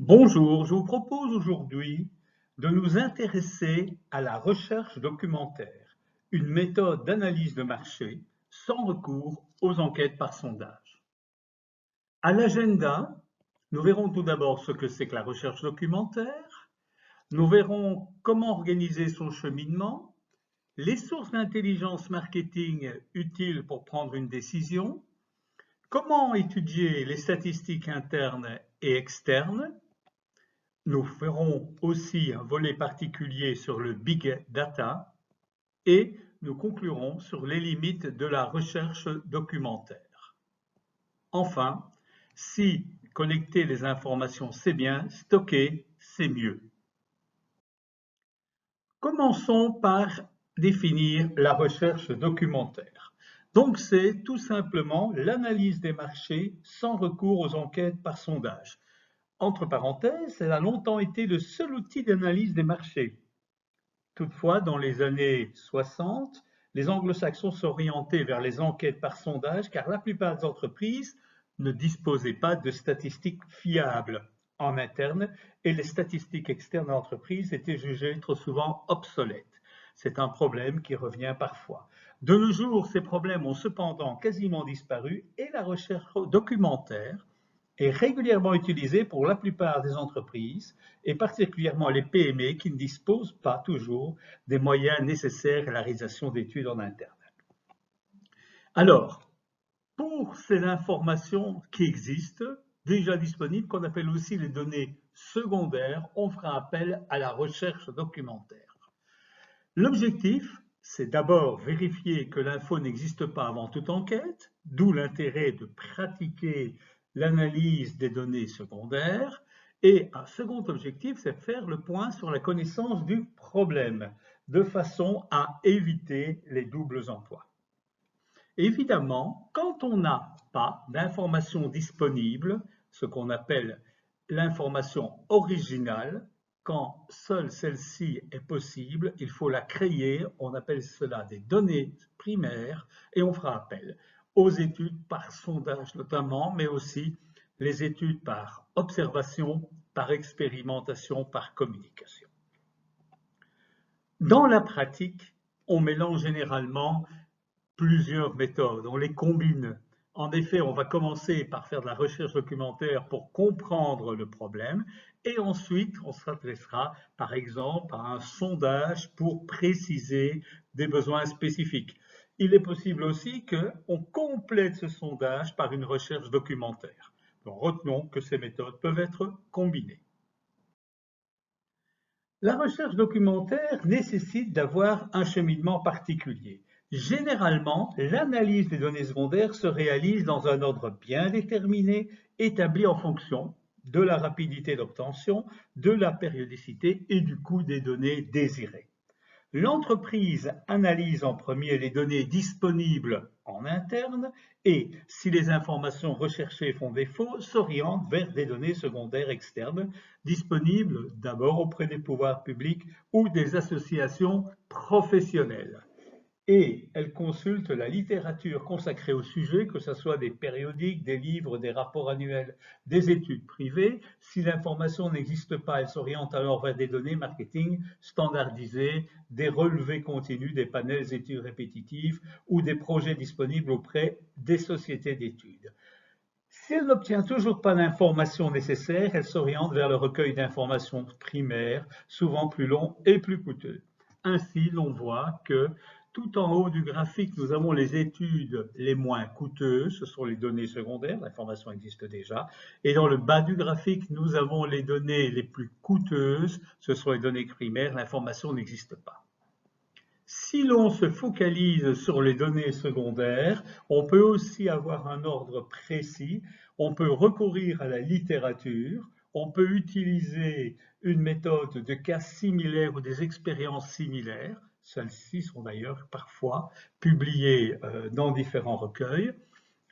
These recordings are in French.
Bonjour, je vous propose aujourd'hui de nous intéresser à la recherche documentaire, une méthode d'analyse de marché sans recours aux enquêtes par sondage. À l'agenda, nous verrons tout d'abord ce que c'est que la recherche documentaire, nous verrons comment organiser son cheminement, les sources d'intelligence marketing utiles pour prendre une décision, comment étudier les statistiques internes et externes. Nous ferons aussi un volet particulier sur le big data et nous conclurons sur les limites de la recherche documentaire. Enfin, si collecter les informations c'est bien, stocker c'est mieux. Commençons par définir la recherche documentaire. Donc c'est tout simplement l'analyse des marchés sans recours aux enquêtes par sondage. Entre parenthèses, elle a longtemps été le seul outil d'analyse des marchés. Toutefois, dans les années 60, les anglo-saxons s'orientaient vers les enquêtes par sondage car la plupart des entreprises ne disposaient pas de statistiques fiables en interne et les statistiques externes de l'entreprise étaient jugées trop souvent obsolètes. C'est un problème qui revient parfois. De nos jours, ces problèmes ont cependant quasiment disparu et la recherche documentaire est régulièrement utilisé pour la plupart des entreprises et particulièrement les PME qui ne disposent pas toujours des moyens nécessaires à la réalisation d'études en interne. Alors, pour ces informations qui existent, déjà disponibles, qu'on appelle aussi les données secondaires, on fera appel à la recherche documentaire. L'objectif, c'est d'abord vérifier que l'info n'existe pas avant toute enquête, d'où l'intérêt de pratiquer l'analyse des données secondaires. Et un second objectif, c'est faire le point sur la connaissance du problème, de façon à éviter les doubles emplois. Évidemment, quand on n'a pas d'information disponible, ce qu'on appelle l'information originale, quand seule celle-ci est possible, il faut la créer, on appelle cela des données primaires, et on fera appel aux études par sondage notamment, mais aussi les études par observation, par expérimentation, par communication. Dans la pratique, on mélange généralement plusieurs méthodes, on les combine. En effet, on va commencer par faire de la recherche documentaire pour comprendre le problème et ensuite on s'adressera par exemple à un sondage pour préciser des besoins spécifiques. Il est possible aussi qu'on complète ce sondage par une recherche documentaire. Donc, retenons que ces méthodes peuvent être combinées. La recherche documentaire nécessite d'avoir un cheminement particulier. Généralement, l'analyse des données secondaires se réalise dans un ordre bien déterminé, établi en fonction de la rapidité d'obtention, de la périodicité et du coût des données désirées. L'entreprise analyse en premier les données disponibles en interne et, si les informations recherchées font défaut, s'oriente vers des données secondaires externes disponibles d'abord auprès des pouvoirs publics ou des associations professionnelles. Et elle consulte la littérature consacrée au sujet, que ce soit des périodiques, des livres, des rapports annuels, des études privées. Si l'information n'existe pas, elle s'oriente alors vers des données marketing standardisées, des relevés continus, des panels d'études répétitives ou des projets disponibles auprès des sociétés d'études. Si elle n'obtient toujours pas l'information nécessaire, elle s'oriente vers le recueil d'informations primaires, souvent plus long et plus coûteux. Ainsi, l'on voit que tout en haut du graphique, nous avons les études les moins coûteuses, ce sont les données secondaires, l'information existe déjà, et dans le bas du graphique, nous avons les données les plus coûteuses, ce sont les données primaires, l'information n'existe pas. Si l'on se focalise sur les données secondaires, on peut aussi avoir un ordre précis, on peut recourir à la littérature, on peut utiliser une méthode de cas similaires ou des expériences similaires, celles-ci sont d'ailleurs parfois publiées dans différents recueils.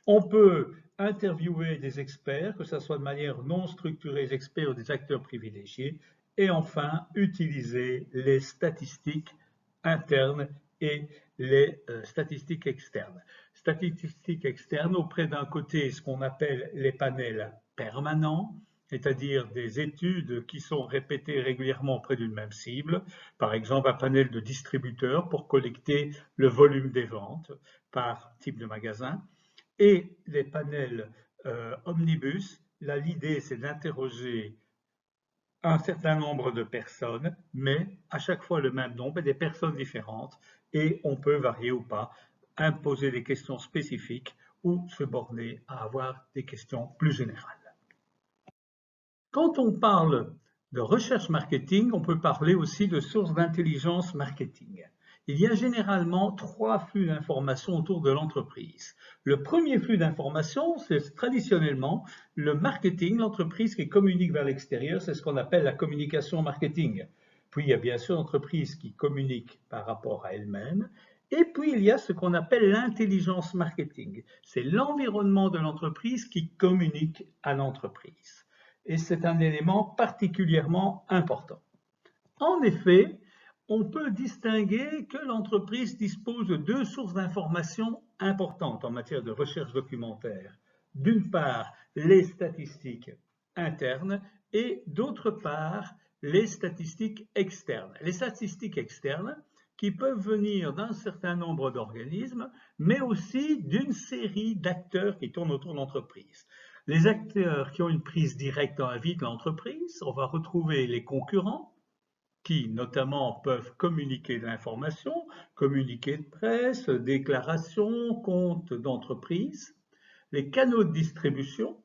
On peut interviewer des experts, que ce soit de manière non structurée, des experts ou des acteurs privilégiés, et enfin utiliser les statistiques internes et les statistiques externes. Statistiques externes auprès d'un côté ce qu'on appelle les panels permanents, c'est-à-dire des études qui sont répétées régulièrement auprès d'une même cible, par exemple un panel de distributeurs pour collecter le volume des ventes par type de magasin, et les panels omnibus. Là, l'idée, c'est d'interroger un certain nombre de personnes, mais à chaque fois le même nombre et des personnes différentes, et on peut varier ou pas, imposer des questions spécifiques ou se borner à avoir des questions plus générales. Quand on parle de recherche marketing, on peut parler aussi de sources d'intelligence marketing. Il y a généralement 3 flux d'informations autour de l'entreprise. Le premier flux d'informations, c'est traditionnellement le marketing, l'entreprise qui communique vers l'extérieur, c'est ce qu'on appelle la communication marketing. Puis il y a bien sûr l'entreprise qui communique par rapport à elle-même. Et puis il y a ce qu'on appelle l'intelligence marketing. C'est l'environnement de l'entreprise qui communique à l'entreprise. Et c'est un élément particulièrement important. En effet, on peut distinguer que l'entreprise dispose de 2 sources d'informations importantes en matière de recherche documentaire. D'une part, les statistiques internes et d'autre part, les statistiques externes. Les statistiques externes qui peuvent venir d'un certain nombre d'organismes, mais aussi d'une série d'acteurs qui tournent autour de l'entreprise. Les acteurs qui ont une prise directe dans la vie de l'entreprise, on va retrouver les concurrents, qui notamment peuvent communiquer de l'information, communiqués de presse, déclarations, comptes d'entreprise, les canaux de distribution,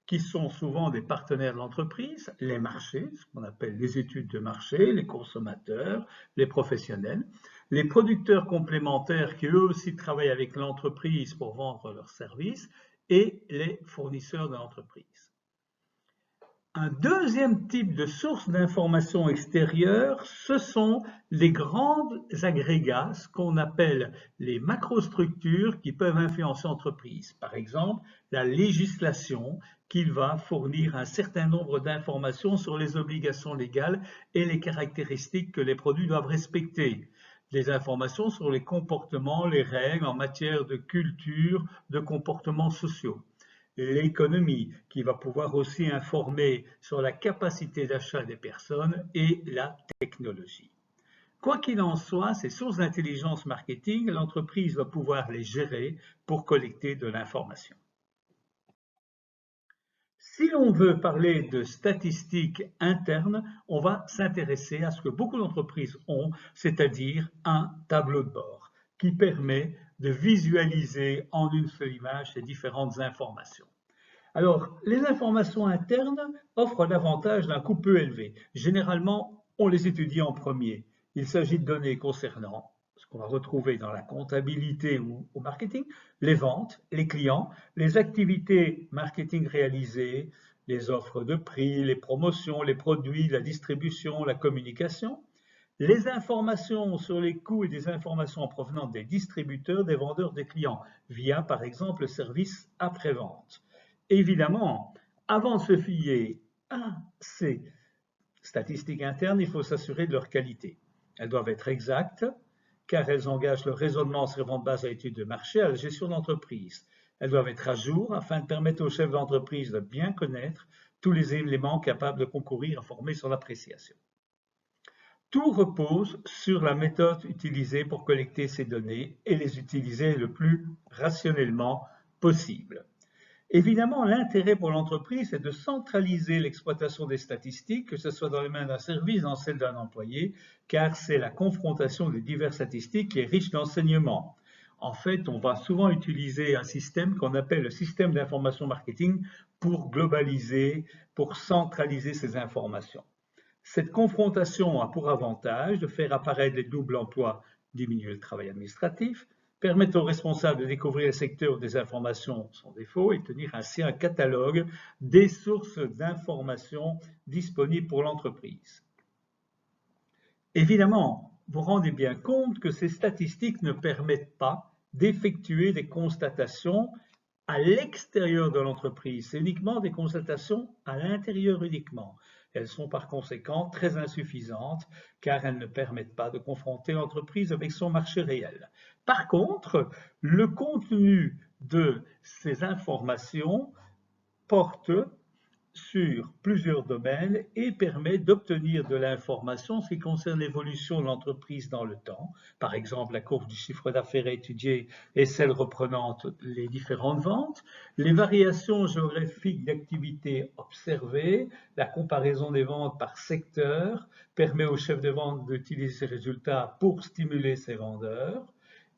qui sont souvent des partenaires de l'entreprise, les marchés, ce qu'on appelle les études de marché, les consommateurs, les professionnels, les producteurs complémentaires qui eux aussi travaillent avec l'entreprise pour vendre leurs services, et les fournisseurs de l'entreprise. Un deuxième type de source d'information extérieure, ce sont les grands agrégats, ce qu'on appelle les macrostructures qui peuvent influencer l'entreprise. Par exemple, la législation qui va fournir un certain nombre d'informations sur les obligations légales et les caractéristiques que les produits doivent respecter. Des informations sur les comportements, les règles en matière de culture, de comportements sociaux. L'économie, qui va pouvoir aussi informer sur la capacité d'achat des personnes et la technologie. Quoi qu'il en soit, ces sources d'intelligence marketing, l'entreprise va pouvoir les gérer pour collecter de l'information. Si l'on veut parler de statistiques internes, on va s'intéresser à ce que beaucoup d'entreprises ont, c'est-à-dire un tableau de bord qui permet de visualiser en une seule image ces différentes informations. Alors, les informations internes offrent l'avantage d'un coût peu élevé. Généralement, on les étudie en premier. Il s'agit de données concernant ce qu'on va retrouver dans la comptabilité ou au marketing, les ventes, les clients, les activités marketing réalisées, les offres de prix, les promotions, les produits, la distribution, la communication, les informations sur les coûts et des informations provenant des distributeurs, des vendeurs, des clients, via par exemple le service après-vente. Évidemment, avant de se fier à ces statistiques internes, il faut s'assurer de leur qualité. Elles doivent être exactes, car elles engagent le raisonnement servant de base à l'étude de marché, à la gestion d'entreprise. Elles doivent être à jour afin de permettre aux chefs d'entreprise de bien connaître tous les éléments capables de concourir à former son appréciation. Tout repose sur la méthode utilisée pour collecter ces données et les utiliser le plus rationnellement possible. Évidemment, l'intérêt pour l'entreprise est de centraliser l'exploitation des statistiques, que ce soit dans les mains d'un service, dans celle d'un employé, car c'est la confrontation des diverses statistiques qui est riche d'enseignements. En fait, on va souvent utiliser un système qu'on appelle le système d'information marketing pour globaliser, pour centraliser ces informations. Cette confrontation a pour avantage de faire apparaître les doubles emplois, diminuer le travail administratif, permettre aux responsables de découvrir le secteur où des informations sont défauts et tenir ainsi un catalogue des sources d'informations disponibles pour l'entreprise. Évidemment, vous rendez bien compte que ces statistiques ne permettent pas d'effectuer des constatations à l'extérieur de l'entreprise. C'est uniquement des constatations à l'intérieur uniquement. Elles sont par conséquent très insuffisantes car elles ne permettent pas de confronter l'entreprise avec son marché réel. Par contre, le contenu de ces informations porte sur plusieurs domaines et permet d'obtenir de l'information en ce qui concerne l'évolution de l'entreprise dans le temps. Par exemple, la courbe du chiffre d'affaires étudiée et celle reprenant les différentes ventes, les variations géographiques d'activité observées, la comparaison des ventes par secteur permet au chef de vente d'utiliser ces résultats pour stimuler ses vendeurs.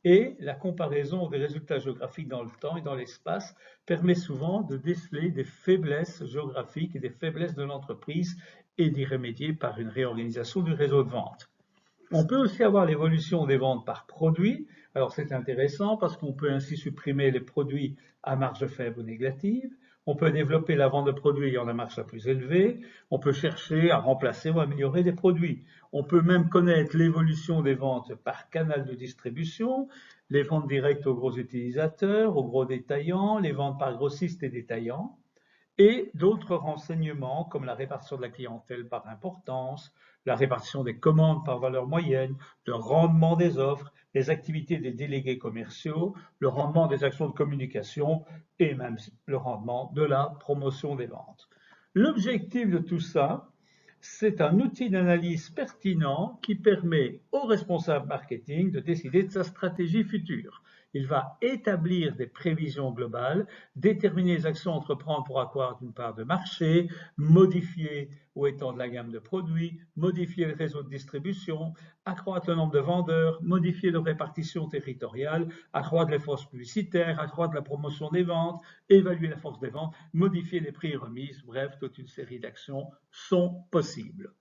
Et la comparaison des résultats géographiques dans le temps et dans l'espace permet souvent de déceler des faiblesses géographiques et des faiblesses de l'entreprise et d'y remédier par une réorganisation du réseau de vente. On peut aussi avoir l'évolution des ventes par produit. Alors c'est intéressant parce qu'on peut ainsi supprimer les produits à marge faible ou négative. On peut développer la vente de produits ayant la marge la plus élevée. On peut chercher à remplacer ou améliorer des produits. On peut même connaître l'évolution des ventes par canal de distribution, les ventes directes aux gros utilisateurs, aux gros détaillants, les ventes par grossistes et détaillants, et d'autres renseignements comme la répartition de la clientèle par importance, la répartition des commandes par valeur moyenne, le rendement des offres, les activités des délégués commerciaux, le rendement des actions de communication et même le rendement de la promotion des ventes. L'objectif de tout ça, c'est un outil d'analyse pertinent qui permet au responsable marketing de décider de sa stratégie future. Il va établir des prévisions globales, déterminer les actions à entreprendre pour accroître une part de marché, modifier ou étendre la gamme de produits, modifier le réseau de distribution, accroître le nombre de vendeurs, modifier leur répartition territoriale, accroître les forces publicitaires, accroître la promotion des ventes, évaluer la force des ventes, modifier les prix et remises, bref, toute une série d'actions sont possibles.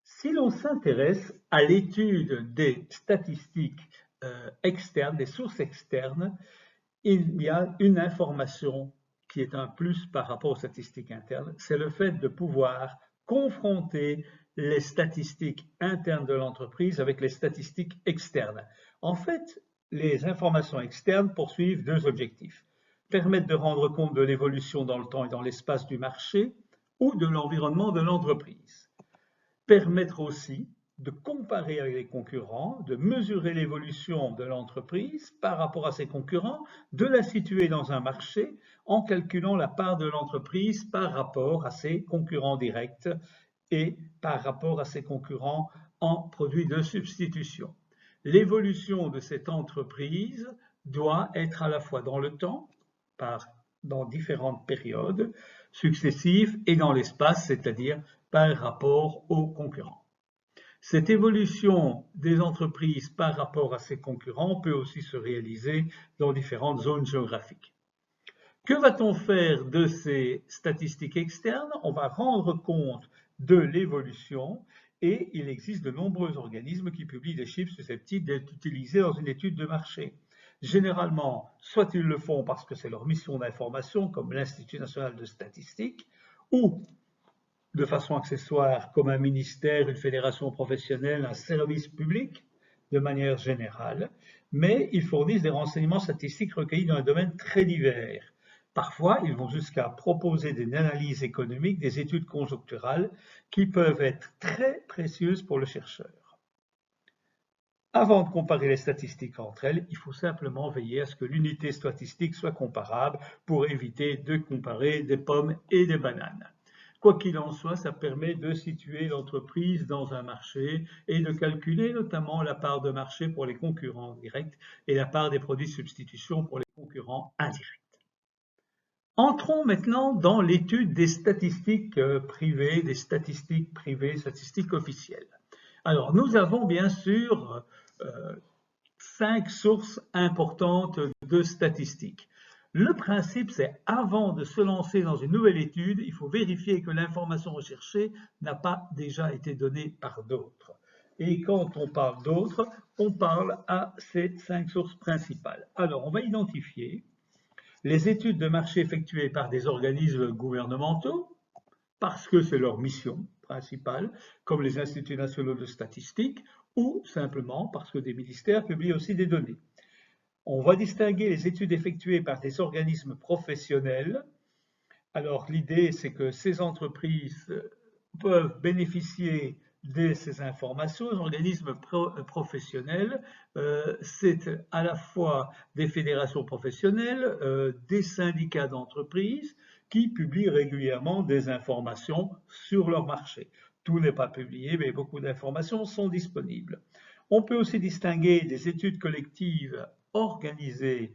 Si l'on s'intéresse à l'étude des statistiques externes, des sources externes, il y a une information qui est un plus par rapport aux statistiques internes, c'est le fait de pouvoir confronter les statistiques internes de l'entreprise avec les statistiques externes. En fait, les informations externes poursuivent deux objectifs. Permettre de rendre compte de l'évolution dans le temps et dans l'espace du marché ou de l'environnement de l'entreprise. Permettre aussi de comparer avec les concurrents, de mesurer l'évolution de l'entreprise par rapport à ses concurrents, de la situer dans un marché en calculant la part de l'entreprise par rapport à ses concurrents directs et par rapport à ses concurrents en produits de substitution. L'évolution de cette entreprise doit être à la fois dans le temps, dans différentes périodes successives, et dans l'espace, c'est-à-dire par rapport aux concurrents. Cette évolution des entreprises par rapport à ses concurrents peut aussi se réaliser dans différentes zones géographiques. Que va-t-on faire de ces statistiques externes? On va rendre compte de l'évolution et il existe de nombreux organismes qui publient des chiffres susceptibles d'être utilisés dans une étude de marché. Généralement, soit ils le font parce que c'est leur mission d'information, comme l'Institut national de statistique, ou de façon accessoire, comme un ministère, une fédération professionnelle, un service public, de manière générale, mais ils fournissent des renseignements statistiques recueillis dans un domaine très divers. Parfois, ils vont jusqu'à proposer des analyses économiques, des études conjoncturales qui peuvent être très précieuses pour le chercheur. Avant de comparer les statistiques entre elles, il faut simplement veiller à ce que l'unité statistique soit comparable pour éviter de comparer des pommes et des bananes. Quoi qu'il en soit, ça permet de situer l'entreprise dans un marché et de calculer notamment la part de marché pour les concurrents directs et la part des produits de substitution pour les concurrents indirects. Entrons maintenant dans l'étude des statistiques privées, statistiques officielles. Alors, nous avons bien sûr 5 sources importantes de statistiques. Le principe, c'est avant de se lancer dans une nouvelle étude, il faut vérifier que l'information recherchée n'a pas déjà été donnée par d'autres. Et quand on parle d'autres, on parle à ces 5 sources principales. Alors, on va identifier les études de marché effectuées par des organismes gouvernementaux, parce que c'est leur mission principale, comme les instituts nationaux de statistique, ou simplement parce que des ministères publient aussi des données. On va distinguer les études effectuées par des organismes professionnels. Alors l'idée, c'est que ces entreprises peuvent bénéficier ces informations aux organismes professionnels. C'est à la fois des fédérations professionnelles, des syndicats d'entreprises qui publient régulièrement des informations sur leur marché. Tout n'est pas publié, mais beaucoup d'informations sont disponibles. On peut aussi distinguer des études collectives organisées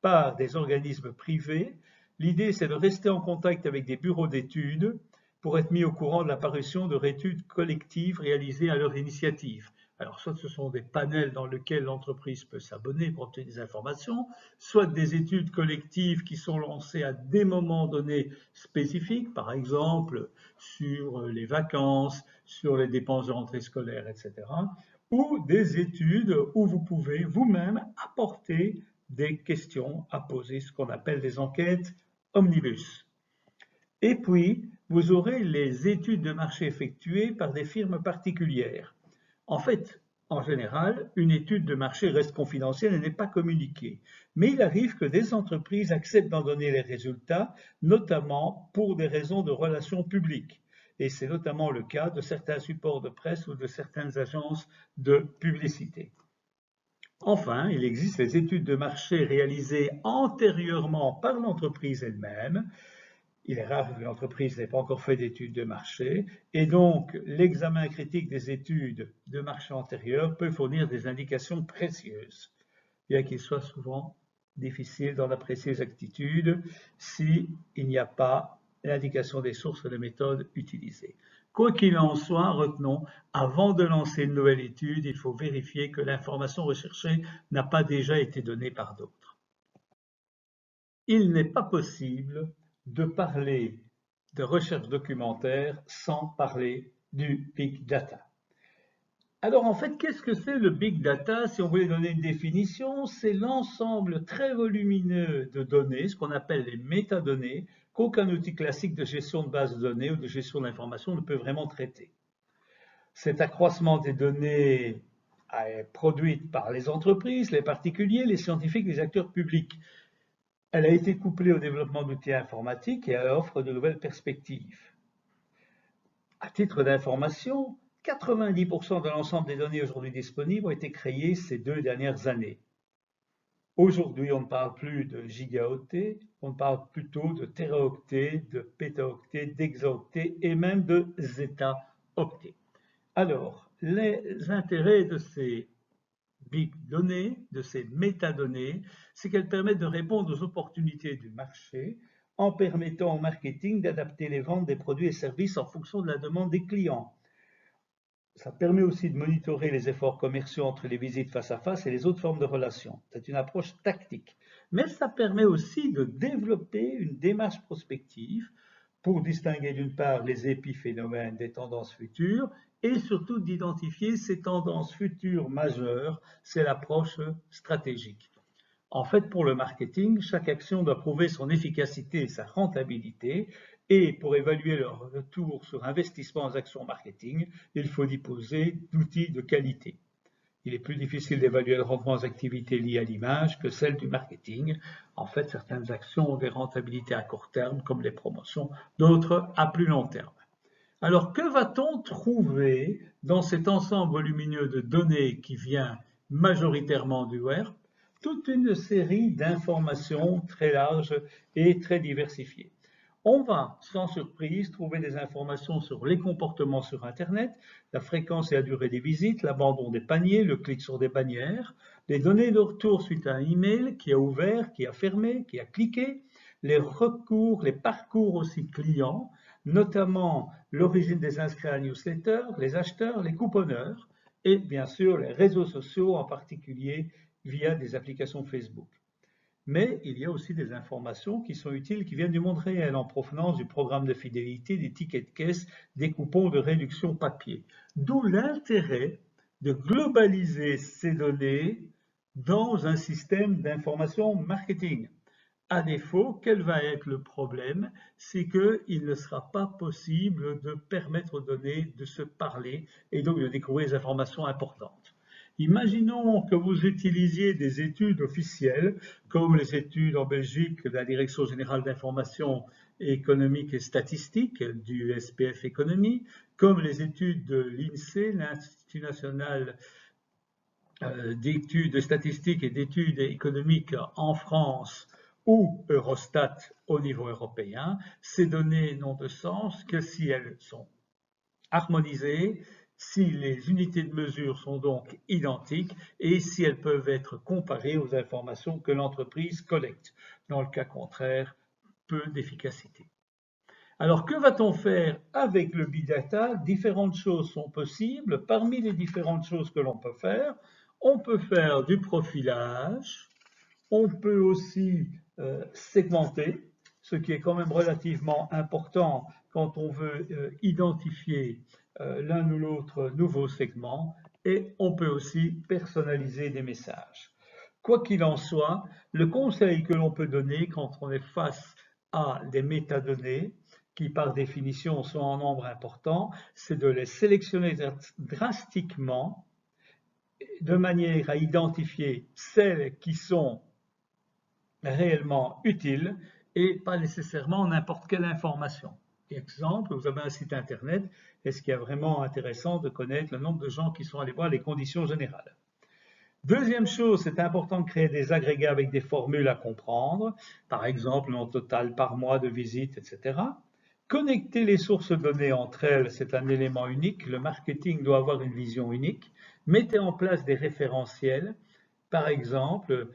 par des organismes privés. L'idée, c'est de rester en contact avec des bureaux d'études pour être mis au courant de l'apparition de études collectives réalisées à leur initiative. Alors, soit ce sont des panels dans lesquels l'entreprise peut s'abonner pour obtenir des informations, soit des études collectives qui sont lancées à des moments donnés spécifiques, par exemple sur les vacances, sur les dépenses de rentrée scolaire, etc., ou des études où vous pouvez vous-même apporter des questions à poser, ce qu'on appelle des enquêtes omnibus. Et puis, vous aurez les études de marché effectuées par des firmes particulières. En fait, en général, une étude de marché reste confidentielle et n'est pas communiquée. Mais il arrive que des entreprises acceptent d'en donner les résultats, notamment pour des raisons de relations publiques. Et c'est notamment le cas de certains supports de presse ou de certaines agences de publicité. Enfin, il existe les études de marché réalisées antérieurement par l'entreprise elle-même. Il est rare que l'entreprise n'ait pas encore fait d'études de marché, et donc l'examen critique des études de marché antérieures peut fournir des indications précieuses, bien qu'il soit souvent difficile d'en apprécier l'exactitude s'il n'y a pas l'indication des sources et des méthodes utilisées. Quoi qu'il en soit, retenons, avant de lancer une nouvelle étude, il faut vérifier que l'information recherchée n'a pas déjà été donnée par d'autres. Il n'est pas possible de parler de recherche documentaire sans parler du big data. Alors en fait, qu'est-ce que c'est le big data? Si on voulait donner une définition, c'est l'ensemble très volumineux de données, ce qu'on appelle les métadonnées, qu'aucun outil classique de gestion de base de données ou de gestion d'information ne peut vraiment traiter. Cet accroissement des données est produit par les entreprises, les particuliers, les scientifiques, les acteurs publics. Elle a été couplée au développement d'outils informatiques et elle offre de nouvelles perspectives. À titre d'information, 90% de l'ensemble des données aujourd'hui disponibles ont été créées ces 2 dernières années. Aujourd'hui, on ne parle plus de gigaoctets, on parle plutôt de téraoctets, de pétaoctets, d'hexaoctets et même de zétaoctets. Alors, les intérêts de ces big données, de ces métadonnées, c'est qu'elles permettent de répondre aux opportunités du marché en permettant au marketing d'adapter les ventes des produits et services en fonction de la demande des clients. Ça permet aussi de monitorer les efforts commerciaux entre les visites face à face et les autres formes de relations. C'est une approche tactique. Mais ça permet aussi de développer une démarche prospective pour distinguer d'une part les épiphénomènes des tendances futures et surtout d'identifier ces tendances futures majeures. C'est l'approche stratégique. En fait, pour le marketing, chaque action doit prouver son efficacité et sa rentabilité. Et pour évaluer leur retour sur investissement en actions marketing, il faut disposer d'outils de qualité. Il est plus difficile d'évaluer le rendement des activités liées à l'image que celles du marketing. En fait, certaines actions ont des rentabilités à court terme, comme les promotions, d'autres à plus long terme. Alors, que va-t-on trouver dans cet ensemble volumineux de données qui vient majoritairement du web? Toute une série d'informations très larges et très diversifiées. On va, sans surprise, trouver des informations sur les comportements sur Internet, la fréquence et la durée des visites, l'abandon des paniers, le clic sur des bannières, les données de retour suite à un email qui a ouvert, qui a fermé, qui a cliqué, les recours, les parcours aussi clients, notamment l'origine des inscrits à la newsletter, les acheteurs, les couponneurs, et bien sûr les réseaux sociaux, en particulier via des applications Facebook. Mais il y a aussi des informations qui sont utiles, qui viennent du monde réel, en provenance du programme de fidélité, des tickets de caisse, des coupons de réduction papier. D'où l'intérêt de globaliser ces données dans un système d'information marketing. À défaut, quel va être le problème? C'est qu'il ne sera pas possible de permettre aux données de se parler et donc de découvrir des informations importantes. Imaginons que vous utilisiez des études officielles, comme les études en Belgique de la Direction générale d'information économique et statistique, du SPF Économie, comme les études de l'INSEE, l'Institut national d'études statistiques et d'études économiques en France, ou Eurostat au niveau européen. Ces données n'ont de sens que si elles sont harmonisées, si les unités de mesure sont donc identiques et si elles peuvent être comparées aux informations que l'entreprise collecte. Dans le cas contraire, peu d'efficacité. Alors, que va-t-on faire avec le big data? Différentes choses sont possibles. Parmi les différentes choses que l'on peut faire, on peut faire du profilage, on peut aussi segmenter, ce qui est quand même relativement important quand on veut identifier l'un ou l'autre nouveau segment, et on peut aussi personnaliser des messages. Quoi qu'il en soit, le conseil que l'on peut donner quand on est face à des métadonnées, qui par définition sont en nombre important, c'est de les sélectionner drastiquement de manière à identifier celles qui sont réellement utiles et pas nécessairement n'importe quelle information. Exemple, vous avez un site internet, est-ce qu'il est vraiment intéressant de connaître le nombre de gens qui sont allés voir les conditions générales? Deuxième chose, c'est important de créer des agrégats avec des formules à comprendre, par exemple le nombre total par mois de visites, etc. Connecter les sources de données entre elles, c'est un élément unique. Le marketing doit avoir une vision unique. Mettez en place des référentiels, par exemple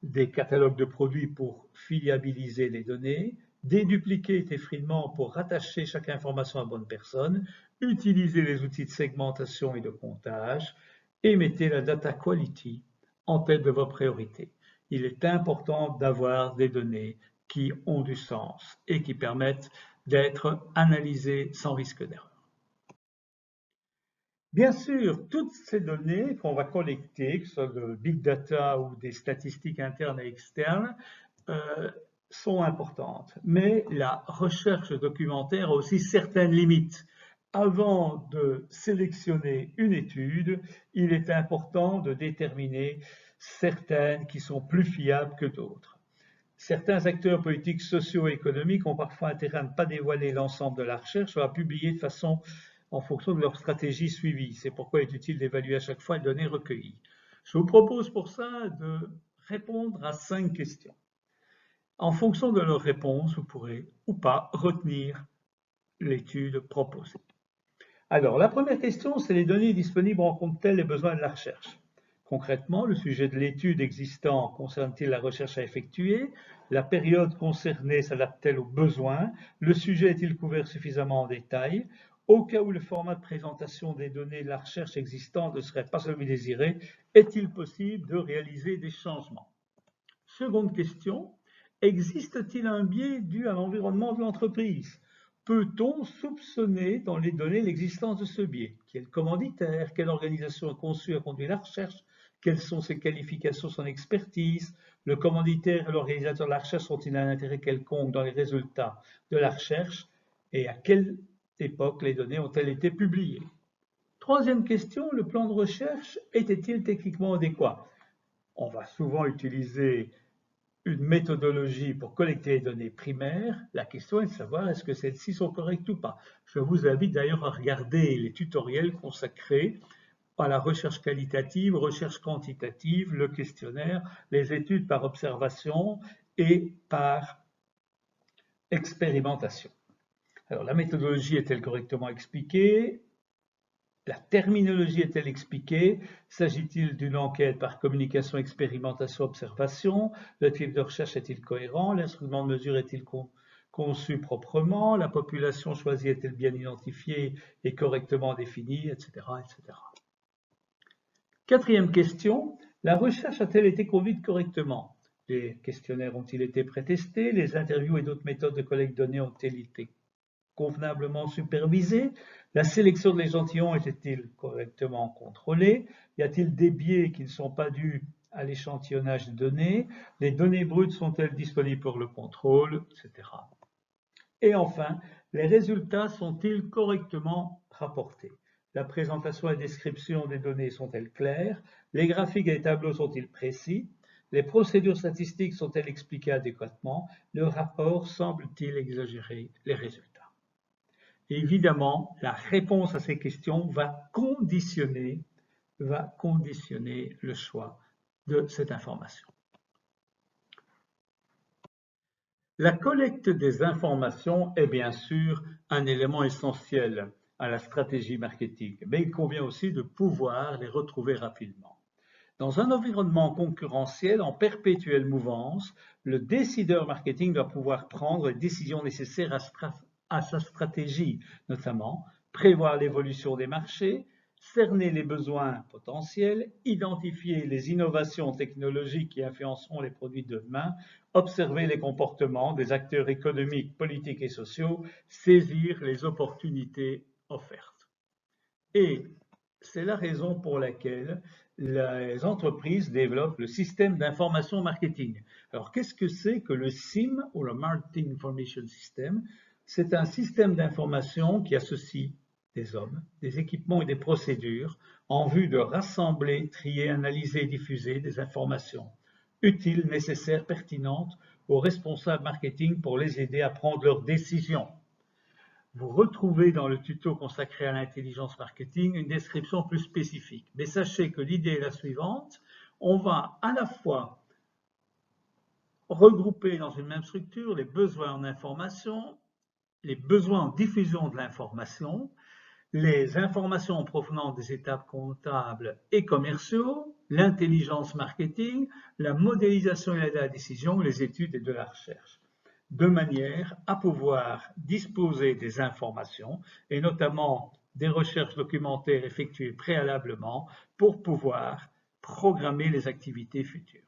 des catalogues de produits pour fiabiliser les données, dédupliquer et friements pour rattacher chaque information à la bonne personne, utiliser les outils de segmentation et de comptage, et mettez la data quality en tête de vos priorités. Il est important d'avoir des données qui ont du sens et qui permettent d'être analysées sans risque d'erreur. Bien sûr, toutes ces données qu'on va collecter, que ce soit de big data ou des statistiques internes et externes, sont importantes. Mais la recherche documentaire a aussi certaines limites. Avant de sélectionner une étude, il est important de déterminer certaines qui sont plus fiables que d'autres. Certains acteurs politiques, socio-économiques ont parfois intérêt à ne pas dévoiler l'ensemble de la recherche ou à publier de façon en fonction de leur stratégie suivie. C'est pourquoi il est utile d'évaluer à chaque fois les données recueillies. Je vous propose pour ça de répondre à 5 questions. En fonction de leurs réponses, vous pourrez ou pas retenir l'étude proposée. Alors, la première question, c'est les données disponibles rencontrent-elles les besoins de la recherche? Concrètement, le sujet de l'étude existant concerne-t-il la recherche à effectuer? La période concernée s'adapte-t-elle aux besoins? Le sujet est-il couvert suffisamment en détail? Au cas où le format de présentation des données de la recherche existante ne serait pas celui désiré, est-il possible de réaliser des changements? Seconde question, existe-t-il un biais dû à l'environnement de l'entreprise? Peut-on soupçonner dans les données l'existence de ce biais? Quel commanditaire, quelle organisation a conçu et conduit la recherche? Quelles sont ses qualifications, son expertise? Le commanditaire et l'organisateur de la recherche ont-ils un intérêt quelconque dans les résultats de la recherche? Et à quelle époque les données ont-elles été publiées? Troisième question, le plan de recherche était-il techniquement adéquat? On va souvent utiliser une méthodologie pour collecter les données primaires. La question est de savoir est-ce que celles-ci sont correctes ou pas. Je vous invite d'ailleurs à regarder les tutoriels consacrés à la recherche qualitative, recherche quantitative, le questionnaire, les études par observation et par expérimentation. Alors, la méthodologie est-elle correctement expliquée? La terminologie est-elle expliquée? S'agit-il d'une enquête par communication, expérimentation, observation? Le type de recherche est-il cohérent? L'instrument de mesure est-il conçu proprement? La population choisie est-elle bien identifiée et correctement définie, etc., etc. Quatrième question, la recherche a-t-elle été conduite correctement? Les questionnaires ont-ils été prétestés? Les interviews et d'autres méthodes de collecte de données ont-elles été convenablement supervisé? La sélection de l'échantillon était-il correctement contrôlée? Y a-t-il des biais qui ne sont pas dus à l'échantillonnage des données? Les données brutes sont-elles disponibles pour le contrôle, etc. Et enfin, les résultats sont-ils correctement rapportés? La présentation et description des données sont-elles claires? Les graphiques et les tableaux sont-ils précis? Les procédures statistiques sont-elles expliquées adéquatement? Le rapport semble-t-il exagérer les résultats? Et évidemment, la réponse à ces questions va conditionner le choix de cette information. La collecte des informations est bien sûr un élément essentiel à la stratégie marketing, mais il convient aussi de pouvoir les retrouver rapidement. Dans un environnement concurrentiel en perpétuelle mouvance, le décideur marketing doit pouvoir prendre les décisions nécessaires à sa stratégie, notamment prévoir l'évolution des marchés, cerner les besoins potentiels, identifier les innovations technologiques qui influenceront les produits de demain, observer les comportements des acteurs économiques, politiques et sociaux, saisir les opportunités offertes. Et c'est la raison pour laquelle les entreprises développent le système d'information marketing. Alors, qu'est-ce que c'est que le SIM ou le Marketing Information System? C'est un système d'information qui associe des hommes, des équipements et des procédures en vue de rassembler, trier, analyser et diffuser des informations utiles, nécessaires, pertinentes aux responsables marketing pour les aider à prendre leurs décisions. Vous retrouvez dans le tuto consacré à l'intelligence marketing une description plus spécifique. Mais sachez que l'idée est la suivante, on va à la fois regrouper dans une même structure les besoins en information, les besoins en diffusion de l'information, les informations provenant des étapes comptables et commerciaux, l'intelligence marketing, la modélisation et la décision, les études et de la recherche, de manière à pouvoir disposer des informations et notamment des recherches documentaires effectuées préalablement pour pouvoir programmer les activités futures.